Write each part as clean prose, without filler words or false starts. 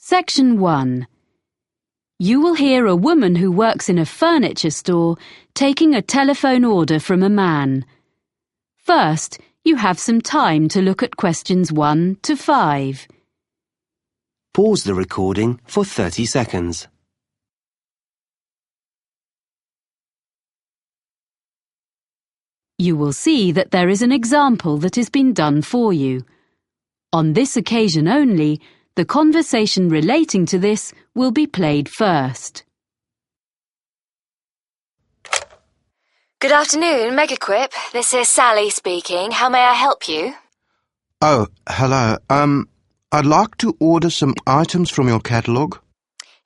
Section 1. You will hear a woman who works in a furniture store taking a telephone order from a man. First, you have some time to look at questions 1 to 5. Pause the recording for 30 seconds. You will see that there is an example that has been done for you. On this occasion only, the conversation relating to this will be played first. Good afternoon, Megaquip. This is Sally speaking. How may I help you? Oh, hello. I'd like to order some items from your catalogue.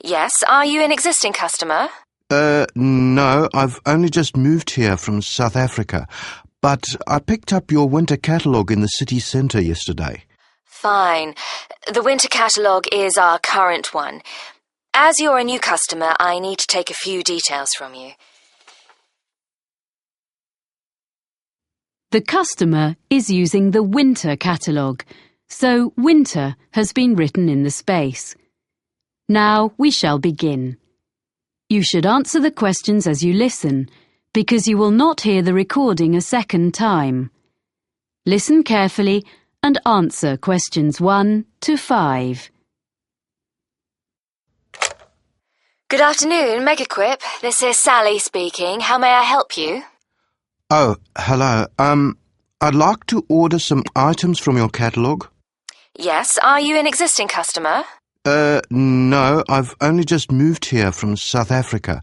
Yes, are you an existing customer? No, I've only just moved here from South Africa, but I picked up your winter catalogue in the city centre yesterday. Fine. The winter catalogue is our current one. As you're a new customer, I need to take a few details from you. The customer is using the winter catalogue, so winter has been written in the space. Now we shall begin. You should answer the questions as you listen, because you will not hear the recording a second time. Listen carefully and answer questions 1 to 5. Good afternoon, Megaquip. This is Sally speaking. How may I help you? Oh, hello. I'd like to order some items from your catalogue. Yes, are you an existing customer? No, I've only just moved here from South Africa,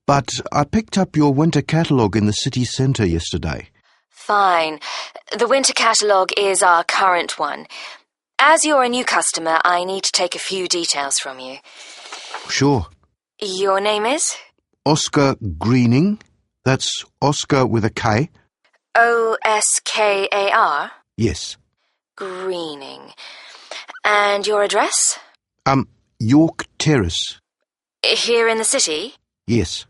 but I picked up your winter catalogue in the city centre yesterday. Fine. The winter catalogue is our current one. As you're a new customer, I need to take a few details from you. Sure. Your name is? Oscar Greening. That's Oscar with a K. Oskar? Yes. Greening. And your address? York Terrace. Here in the city? Yes.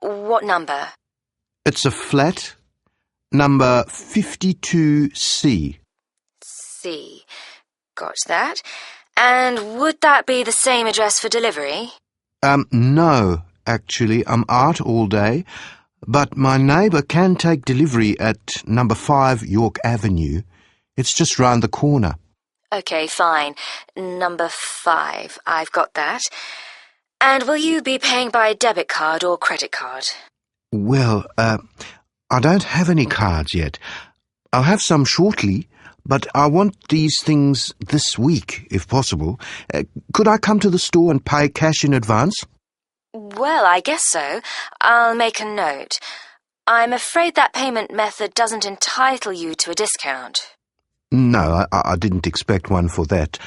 What number? It's a flat, number 52C. C. Got that. And would that be the same address for delivery? No, actually, I'm out all day, but my neighbour can take delivery at number 5 York Avenue. It's just round the corner. Okay, fine. Number 5. I've got that. And will you be paying by debit card or credit card? Well, I don't have any cards yet. I'll have some shortly, but I want these things this week, if possible. Could I come to the store and pay cash in advance? Well, I guess so. I'll make a note. I'm afraid that payment method doesn't entitle you to a discount. No, I didn't expect one for that.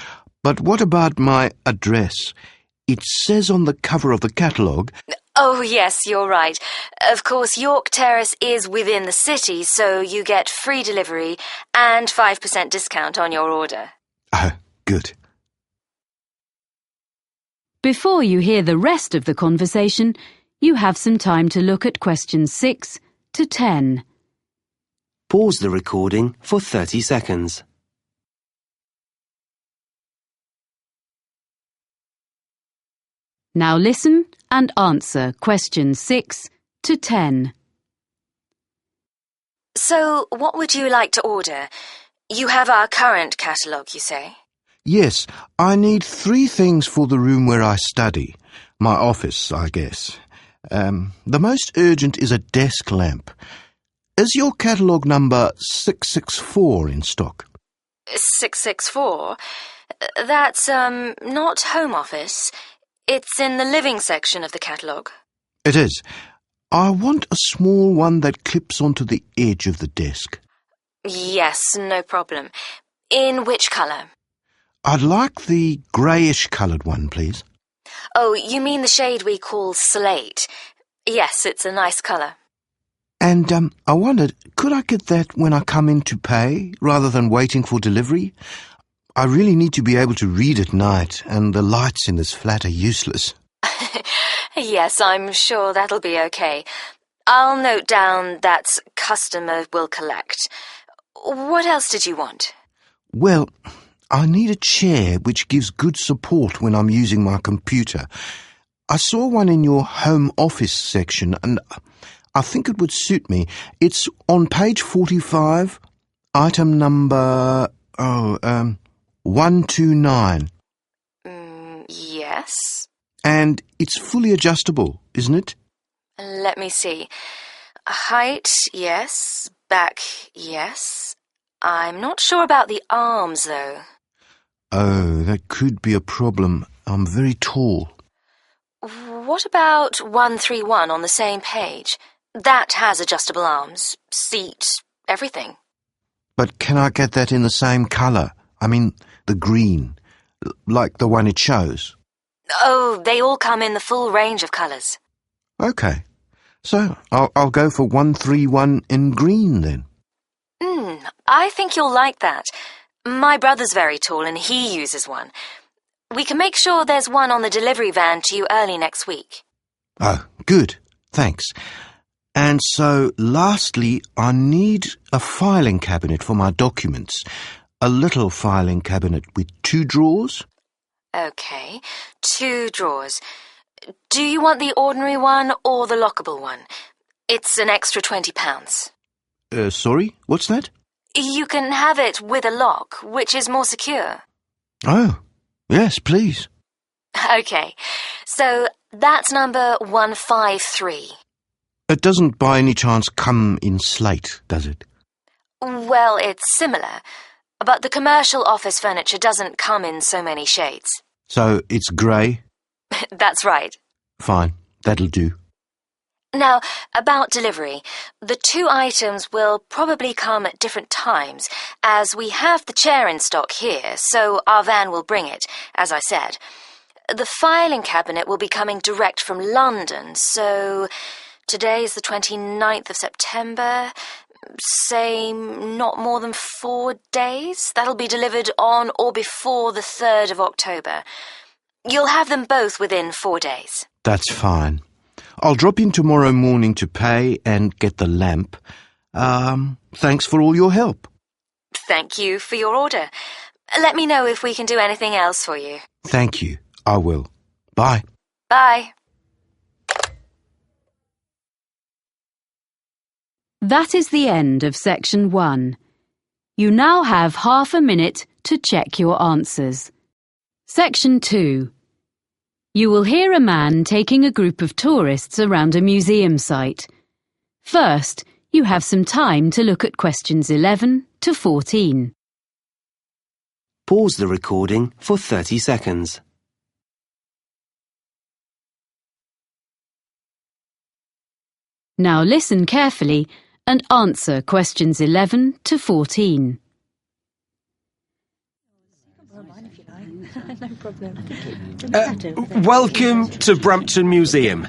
But what about my address? It says on the cover of the catalogue... Oh, yes, you're right. Of course, York Terrace is within the city, so you get free delivery and 5% discount on your order. Oh, good. Before you hear the rest of the conversation, you have some time to look at questions 6 to 10. Pause the recording for 30 seconds. Now listen and answer questions 6 to 10. So, what would you like to order? You have our current catalogue, you say? Yes, I need 3 things for the room where I study. My office, I guess. The most urgent is a desk lamp. Is your catalogue number 664 in stock? 664? That's, not home office. It's in the living section of the catalogue. It is. I want a small one that clips onto the edge of the desk. Yes, no problem. In which colour? I'd like the greyish-coloured one, please. Oh, you mean the shade we call slate. Yes, it's a nice colour. And I wondered, could I get that when I come in to pay, rather than waiting for delivery? I really need to be able to read at night, and the lights in this flat are useless. Yes, I'm sure that'll be okay. I'll note down that customer will collect. What else did you want? Well, I need a chair which gives good support when I'm using my computer. I saw one in your home office section and I think it would suit me. It's on page 45, item number 129. Yes. And it's fully adjustable, isn't it? Let me see. Height, yes. Back, yes. I'm not sure about the arms, though. Oh, that could be a problem. I'm very tall. What about 131 on the same page? That has adjustable arms, seat, everything. But can I get that in the same colour? I mean, the green, like the one it shows. Oh, they all come in the full range of colours. OK. So I'll go for 131 in green then. I think you'll like that. My brother's very tall and he uses one. We can make sure there's one on the delivery van to you early next week. Oh, good. Thanks. And so, lastly, I need a filing cabinet for my documents. A little filing cabinet with 2 drawers. OK, 2 drawers. Do you want the ordinary one or the lockable one? It's an extra £20. Sorry, what's that? You can have it with a lock, which is more secure. Oh, yes, please. OK, so that's number 153. It doesn't by any chance come in slate, does it? Well, it's similar, but the commercial office furniture doesn't come in so many shades. So it's grey? That's right. Fine, that'll do. Now, about delivery, the 2 items will probably come at different times, as we have the chair in stock here, so our van will bring it, as I said. The filing cabinet will be coming direct from London, so today is the 29th of September. Say not more than 4 days. That'll be delivered on or before the 3rd of October. You'll have them both within 4 days. That's fine. I'll drop in tomorrow morning to pay and get the lamp. Thanks for all your help. Thank you for your order. Let me know if we can do anything else for you. Thank you. I will. Bye. Bye. That is the end of section 1. You now have half a minute to check your answers. Section 2. You will hear a man taking a group of tourists around a museum site. First, you have some time to look at questions 11 to 14. Pause the recording for 30 seconds. Now listen carefully and answer questions 11 to 14. Welcome to Brampton Museum.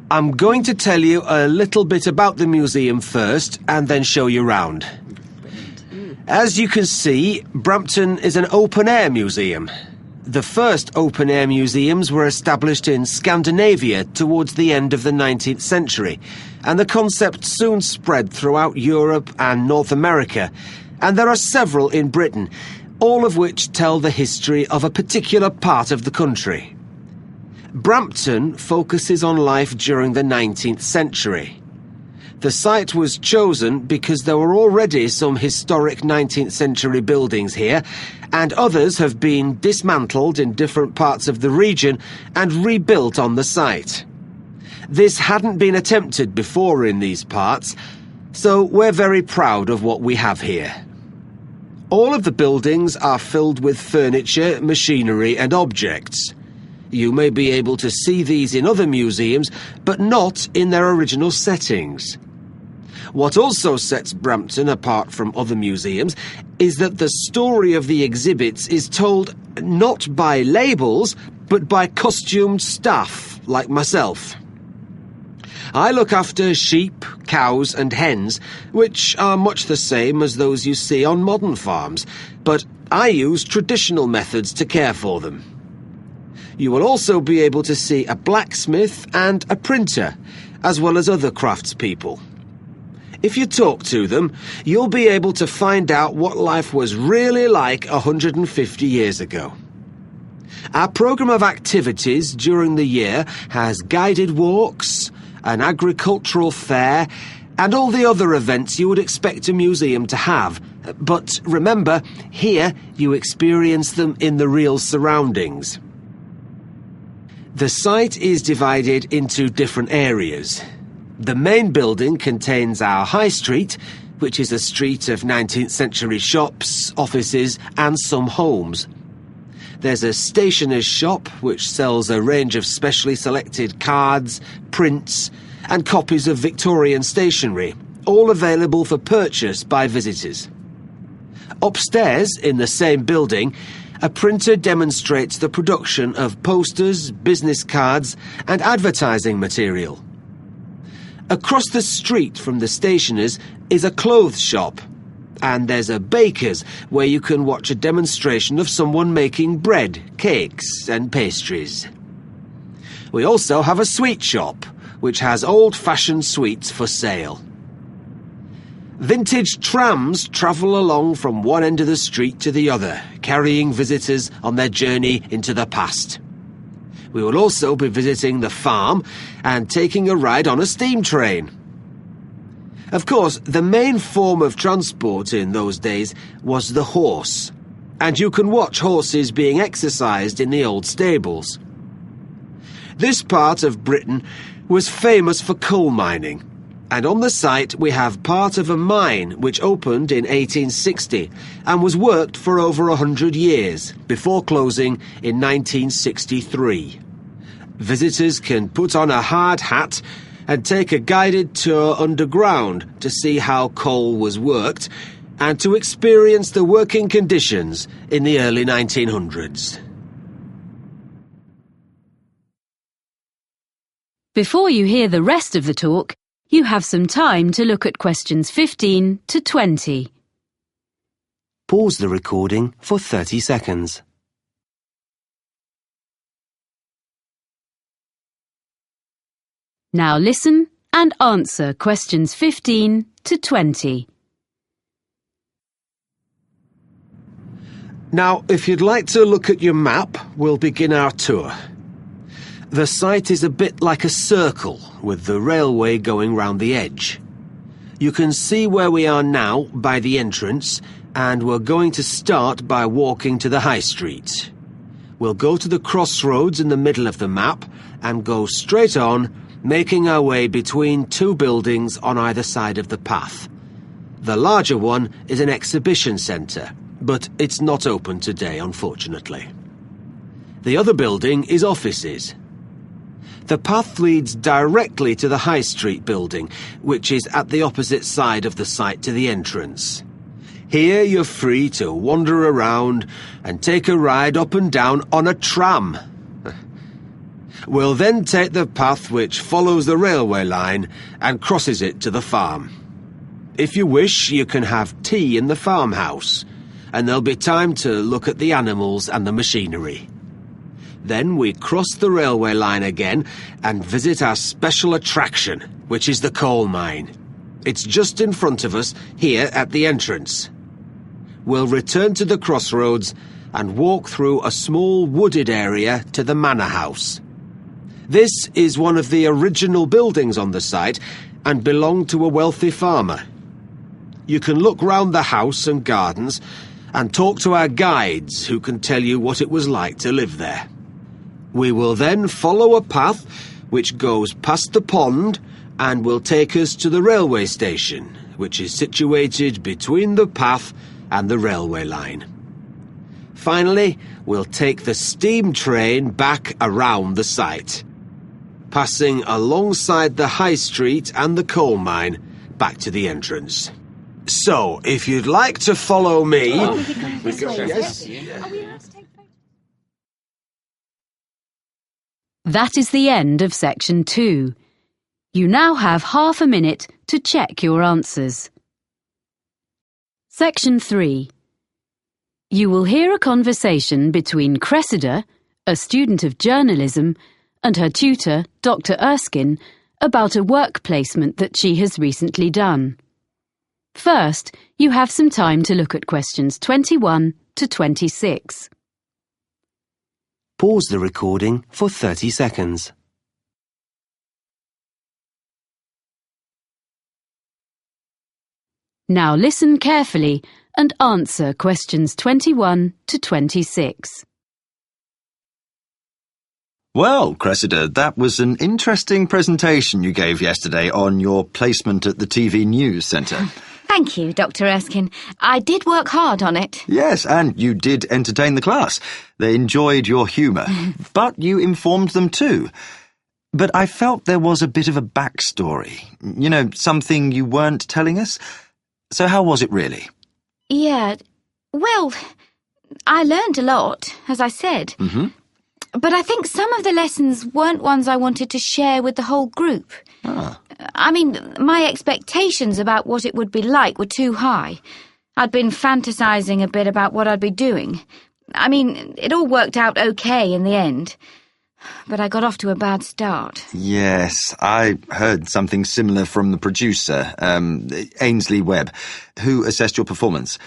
I'm going to tell you a little bit about the museum first and then show you round. As you can see, Brampton is an open-air museum. The first open-air museums were established in Scandinavia towards the end of the 19th century, and the concept soon spread throughout Europe and North America, and there are several in Britain, all of which tell the history of a particular part of the country. Brampton focuses on life during the 19th century. The site was chosen because there were already some historic 19th century buildings here, and others have been dismantled in different parts of the region and rebuilt on the site. This hadn't been attempted before in these parts, so we're very proud of what we have here. All of the buildings are filled with furniture, machinery and objects. You may be able to see these in other museums, but not in their original settings. What also sets Brampton apart from other museums is that the story of the exhibits is told not by labels, but by costumed staff like myself. I look after sheep, cows and hens, which are much the same as those you see on modern farms, but I use traditional methods to care for them. You will also be able to see a blacksmith and a printer, as well as other craftspeople. If you talk to them, you'll be able to find out what life was really like 150 years ago. Our programme of activities during the year has guided walks, an agricultural fair, and all the other events you would expect a museum to have. But remember, here you experience them in the real surroundings. The site is divided into different areas. The main building contains our High Street, which is a street of 19th century shops, offices and some homes. There's a stationer's shop which sells a range of specially selected cards, prints and copies of Victorian stationery, all available for purchase by visitors. Upstairs, in the same building, a printer demonstrates the production of posters, business cards and advertising material. Across the street from the stationer's is a clothes shop, and there's a baker's where you can watch a demonstration of someone making bread, cakes and pastries. We also have a sweet shop, which has old-fashioned sweets for sale. Vintage trams travel along from one end of the street to the other, carrying visitors on their journey into the past. We will also be visiting the farm and taking a ride on a steam train. Of course, the main form of transport in those days was the horse, and you can watch horses being exercised in the old stables. This part of Britain was famous for coal mining, and on the site we have part of a mine which opened in 1860 and was worked for over 100 years before closing in 1963. Visitors can put on a hard hat and take a guided tour underground to see how coal was worked and to experience the working conditions in the early 1900s. Before you hear the rest of the talk, you have some time to look at questions 15 to 20. Pause the recording for 30 seconds. Now listen and answer questions 15 to 20. Now, if you'd like to look at your map, we'll begin our tour. The site is a bit like a circle, with the railway going round the edge. You can see where we are now by the entrance, and we're going to start by walking to the High Street. We'll go to the crossroads in the middle of the map and go straight on, making our way between two buildings on either side of the path. The larger one is an exhibition centre, but it's not open today, unfortunately. The other building is offices. The path leads directly to the High Street building, which is at the opposite side of the site to the entrance. Here you're free to wander around and take a ride up and down on a tram. We'll then take the path which follows the railway line and crosses it to the farm. If you wish, you can have tea in the farmhouse, and there'll be time to look at the animals and the machinery. Then we cross the railway line again and visit our special attraction, which is the coal mine. It's just in front of us, here at the entrance. We'll return to the crossroads and walk through a small wooded area to the manor house. This is one of the original buildings on the site and belonged to a wealthy farmer. You can look round the house and gardens and talk to our guides who can tell you what it was like to live there. We will then follow a path which goes past the pond and will take us to the railway station, which is situated between the path and the railway line. Finally, we'll take the steam train back around the site, passing alongside the High Street and the coal mine back to the entrance. So, if you'd like to follow me... That is the end of section 2. You now have half a minute to check your answers. Section 3. You will hear a conversation between Cressida, a student of journalism, and her tutor, Dr. Erskine, about a work placement that she has recently done. First, you have some time to look at questions 21 to 26. Pause the recording for 30 seconds. Now listen carefully and answer questions 21 to 26. Well, Cressida, that was an interesting presentation you gave yesterday on your placement at the TV News Centre. Thank you, Dr. Erskine. I did work hard on it. Yes, and you did entertain the class. They enjoyed your humour, but you informed them too. But I felt there was a bit of a backstory. You know, something you weren't telling us. So how was it really? Yeah, well, I learned a lot, as I said. But I think some of the lessons weren't ones I wanted to share with the whole group. I mean, my expectations about what it would be like were too high. I'd been fantasizing a bit about what I'd be doing. I mean, it all worked out okay in the end. But I got off to a bad start. Yes, I heard something similar from the producer, Ainsley Webb, who assessed your performance.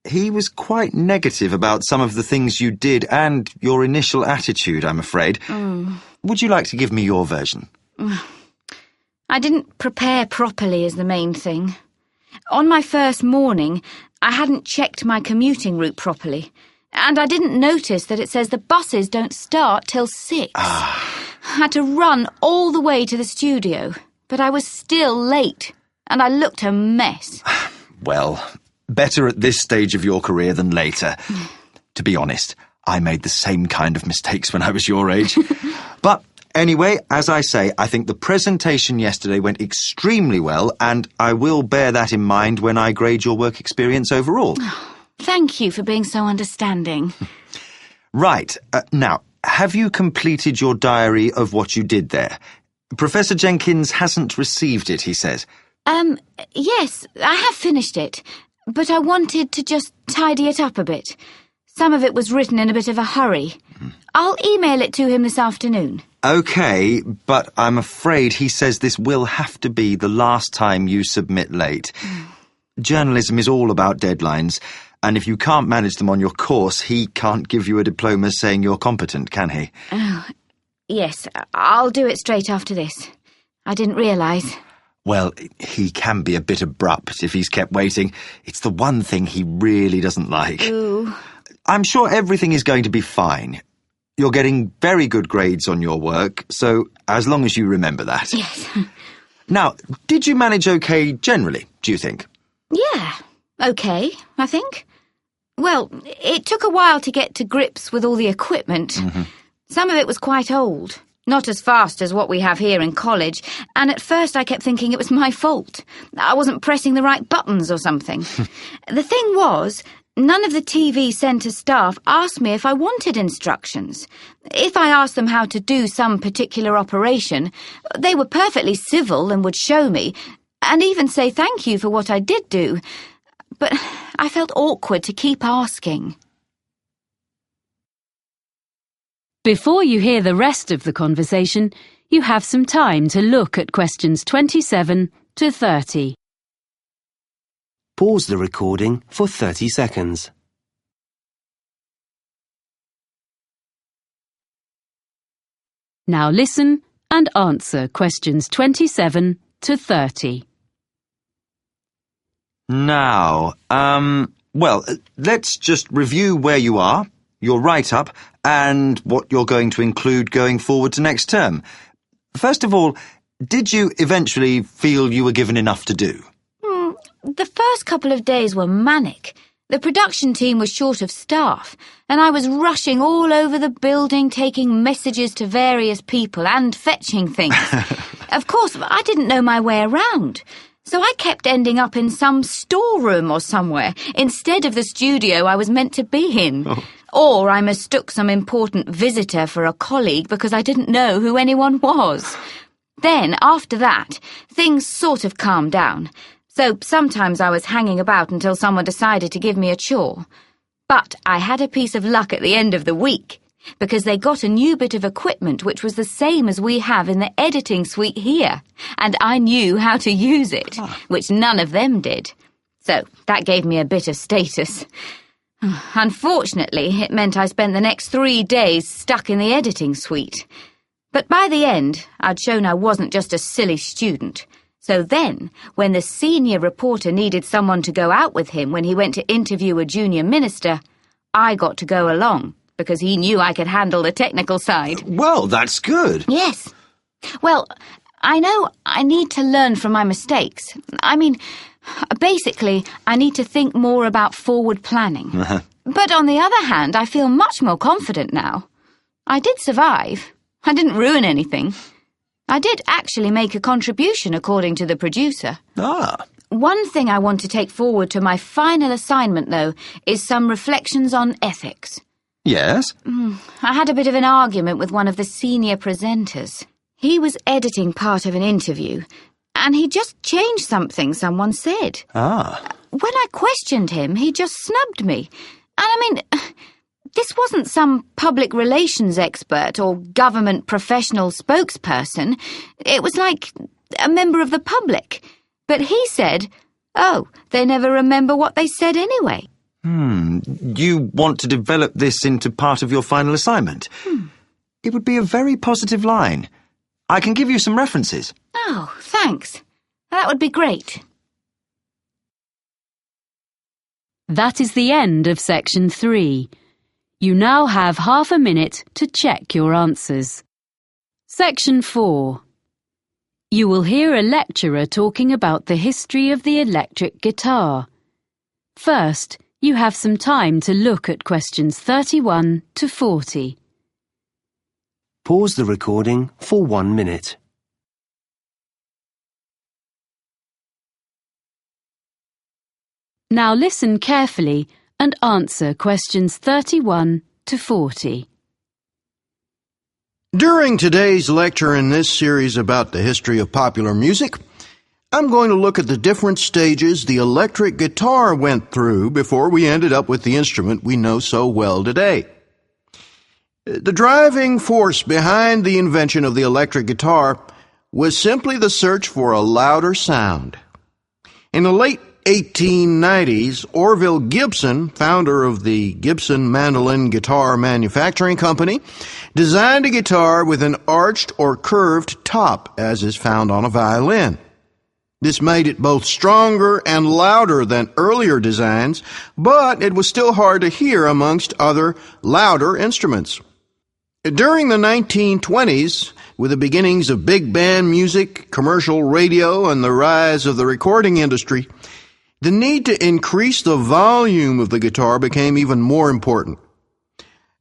He was quite negative about some of the things you did and your initial attitude, I'm afraid. Would you like to give me your version? I didn't prepare properly is the main thing. On my first morning, I hadn't checked my commuting route properly. And I didn't notice that it says the buses don't start till 6. I had to run all the way to the studio, but I was still late, and I looked a mess. Well, better at this stage of your career than later. To be honest, I made the same kind of mistakes when I was your age. But anyway, as I say, I think the presentation yesterday went extremely well, and I will bear that in mind when I grade your work experience overall. Thank you for being so understanding. Right. Now, have you completed your diary of what you did there? Professor Jenkins hasn't received it, he says. Yes, I have finished it, but I wanted to just tidy it up a bit. Some of it was written in a bit of a hurry. I'll email it to him this afternoon. OK, but I'm afraid he says this will have to be the last time you submit late. Journalism is all about deadlines, and if you can't manage them on your course, he can't give you a diploma saying you're competent, can he? Oh, yes, I'll do it straight after this. I didn't realise. Well, he can be a bit abrupt if he's kept waiting. It's the one thing he really doesn't like. Ooh. I'm sure everything is going to be fine. You're getting very good grades on your work, so as long as you remember that. Yes. Now, did you manage okay generally, do you think? Yeah, okay, I think. Well, it took a while to get to grips with all the equipment. Some of it was quite old, not as fast as what we have here in college, and at first I kept thinking it was my fault. I wasn't pressing the right buttons or something. The thing was, none of the TV centre staff asked me if I wanted instructions. If I asked them how to do some particular operation, they were perfectly civil and would show me, and even say thank you for what I did do. But I felt awkward to keep asking. Before you hear the rest of the conversation, you have some time to look at questions 27 to 30. Pause the recording for 30 seconds. Now listen and answer questions 27 to 30. Now, well, let's just review where you are, your write-up, and what you're going to include going forward to next term. First of all, did you eventually feel you were given enough to do? The first couple of days were manic. The production team was short of staff, and I was rushing all over the building, taking messages to various people and fetching things. Of course, I didn't know my way around, so I kept ending up in some storeroom or somewhere instead of the studio I was meant to be in. Or I mistook some important visitor for a colleague because I didn't know who anyone was. Then, after that, things sort of calmed down. So sometimes I was hanging about until someone decided to give me a chore. But I had a piece of luck at the end of the week, because they got a new bit of equipment which was the same as we have in the editing suite here, and I knew how to use it, which none of them did. So that gave me a bit of status. Unfortunately, it meant I spent the next 3 days stuck in the editing suite. But by the end, I'd shown I wasn't just a silly student. So then, when the senior reporter needed someone to go out with him when he went to interview a junior minister, I got to go along, because he knew I could handle the technical side. Well, that's good. Yes. Well, I know I need to learn from my mistakes. I mean, basically, I need to think more about forward planning. But on the other hand, I feel much more confident now. I did survive. I didn't ruin anything. I did actually make a contribution, according to the producer. Ah. One thing I want to take forward to my final assignment, though, is some reflections on ethics. Yes? I had a bit of an argument with one of the senior presenters. He was editing part of an interview, and he just changed something someone said. Ah. When I questioned him, he just snubbed me. And I mean, this wasn't some public relations expert or government professional spokesperson. It was like a member of the public. But he said, oh, they never remember what they said anyway. You want to develop this into part of your final assignment? It would be a very positive line. I can give you some references. Oh, thanks. That would be great. That is the end of section 3. You now have half a minute to check your answers. Section 4. You will hear a lecturer talking about the history of the electric guitar. First, you have some time to look at questions 31 to 40. Pause the recording for 1 minute. Now listen carefully and answer questions 31 to 40. During today's lecture in this series about the history of popular music, I'm going to look at the different stages the electric guitar went through before we ended up with the instrument we know so well today. The driving force behind the invention of the electric guitar was simply the search for a louder sound. In the late 1890s, Orville Gibson, founder of the Gibson Mandolin Guitar Manufacturing Company, designed a guitar with an arched or curved top, as is found on a violin. This made it both stronger and louder than earlier designs, but it was still hard to hear amongst other louder instruments. During the 1920s, with the beginnings of big band music, commercial radio, and the rise of the recording industry, the need to increase the volume of the guitar became even more important.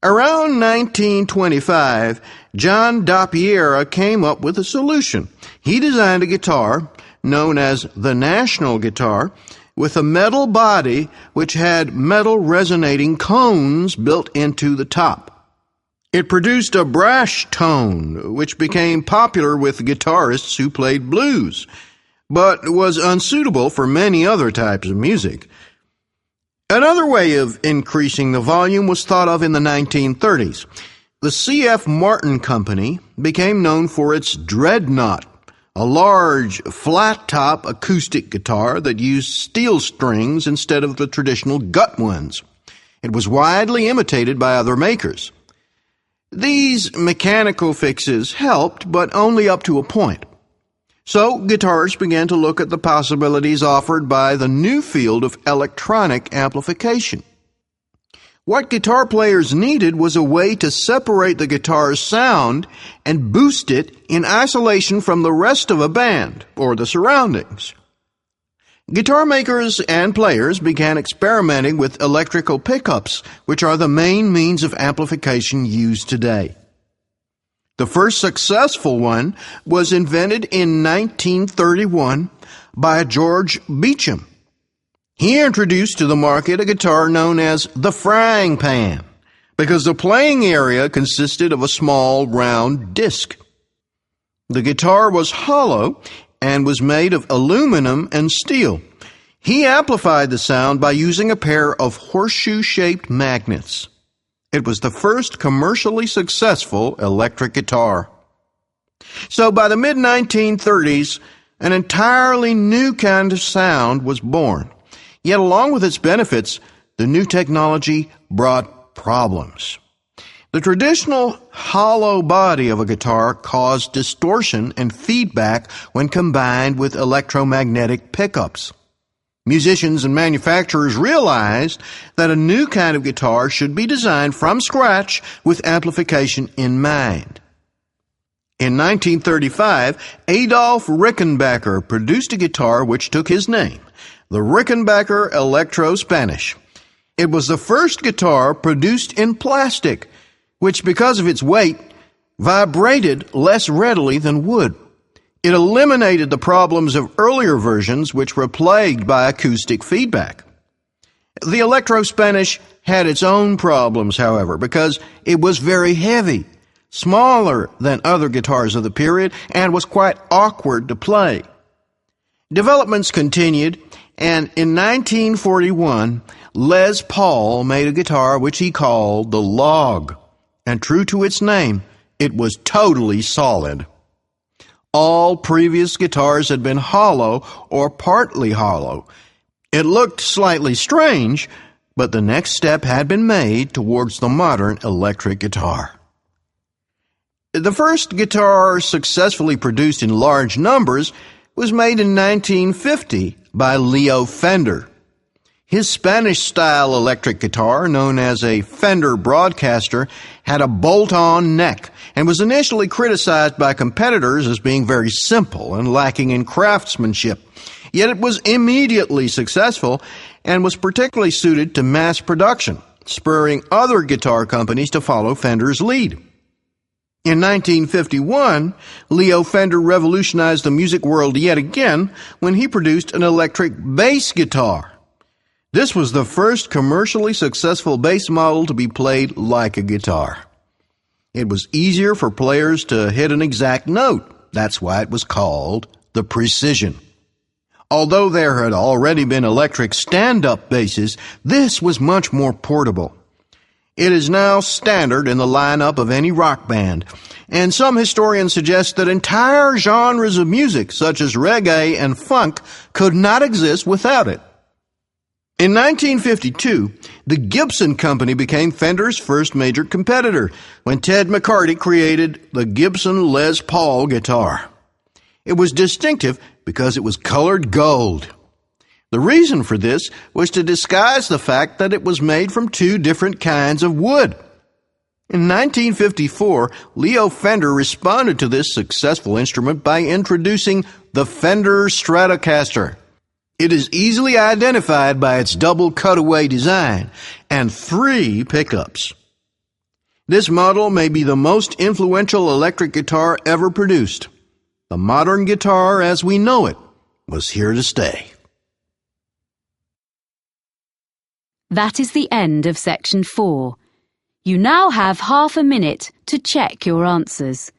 Around 1925, John Doppiera came up with a solution. He designed a guitar known as the National Guitar, with a metal body which had metal resonating cones built into the top. It produced a brash tone, which became popular with guitarists who played blues, but was unsuitable for many other types of music. Another way of increasing the volume was thought of in the 1930s. The C.F. Martin Company became known for its Dreadnought, a large, flat-top acoustic guitar that used steel strings instead of the traditional gut ones. It was widely imitated by other makers. These mechanical fixes helped, but only up to a point. So guitarists began to look at the possibilities offered by the new field of electronic amplification. What guitar players needed was a way to separate the guitar's sound and boost it in isolation from the rest of a band or the surroundings. Guitar makers and players began experimenting with electrical pickups, which are the main means of amplification used today. The first successful one was invented in 1931 by George Beecham. He introduced to the market a guitar known as the frying pan, because the playing area consisted of a small round disc. The guitar was hollow and was made of aluminum and steel. He amplified the sound by using a pair of horseshoe-shaped magnets. It was the first commercially successful electric guitar. So by the mid-1930s, an entirely new kind of sound was born. Yet along with its benefits, the new technology brought problems. The traditional hollow body of a guitar caused distortion and feedback when combined with electromagnetic pickups. Musicians and manufacturers realized that a new kind of guitar should be designed from scratch with amplification in mind. In 1935, Adolf Rickenbacker produced a guitar which took his name, the Rickenbacker Electro-Spanish. It was the first guitar produced in plastic, which, because of its weight, vibrated less readily than wood. It eliminated the problems of earlier versions, which were plagued by acoustic feedback. The Electro-Spanish had its own problems, however, because it was very heavy, smaller than other guitars of the period, and was quite awkward to play. Developments continued, and in 1941, Les Paul made a guitar which he called the Log, and true to its name, it was totally solid. All previous guitars had been hollow or partly hollow. It looked slightly strange, but the next step had been made towards the modern electric guitar. The first guitar successfully produced in large numbers was made in 1950 by Leo Fender. His Spanish-style electric guitar, known as a Fender Broadcaster, had a bolt-on neck and was initially criticized by competitors as being very simple and lacking in craftsmanship. Yet it was immediately successful and was particularly suited to mass production, spurring other guitar companies to follow Fender's lead. In 1951, Leo Fender revolutionized the music world yet again when he produced an electric bass guitar. This was the first commercially successful bass model to be played like a guitar. It was easier for players to hit an exact note. That's why it was called the Precision. Although there had already been electric stand-up basses, this was much more portable. It is now standard in the lineup of any rock band, and some historians suggest that entire genres of music, such as reggae and funk, could not exist without it. In 1952, the Gibson Company became Fender's first major competitor when Ted McCarty created the Gibson Les Paul guitar. It was distinctive because it was colored gold. The reason for this was to disguise the fact that it was made from two different kinds of wood. In 1954, Leo Fender responded to this successful instrument by introducing the Fender Stratocaster. It is easily identified by its double cutaway design and 3 pickups. This model may be the most influential electric guitar ever produced. The modern guitar as we know it was here to stay. That is the end of section 4. You now have half a minute to check your answers.